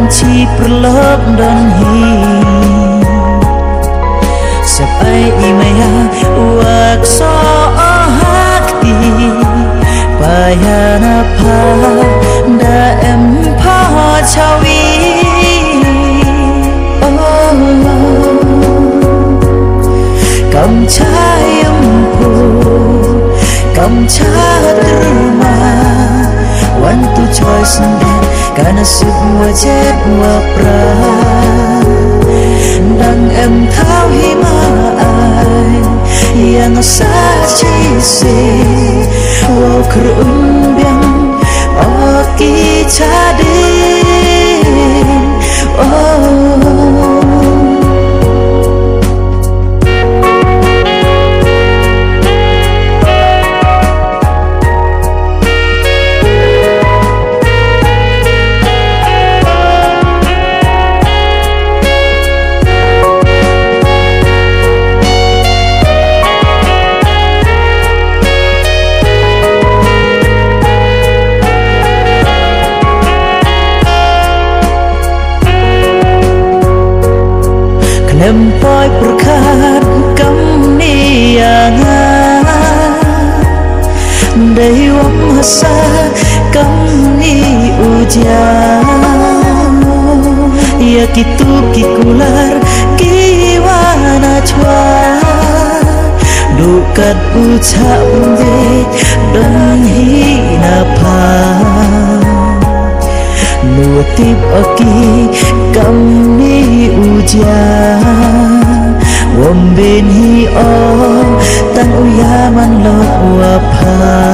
chi pralop dan hi Sapai imaya wak so hakti Bayana pa da em pa chawi Cầm trái âm phù Cầm trái terma One to choice and then Karena semua chết và pra Dan em thao hima ai Yang sa chi si Wow kerun biang Oki chadin Oh Em poi perkat kam ni anga Dei wam hasa kam ni ujian Ya kitu kikular kiwana chua Dukat ucap de dan hina pa Nuatip aki kam ni ujian Wam bin hi o tan uyaman lo wapha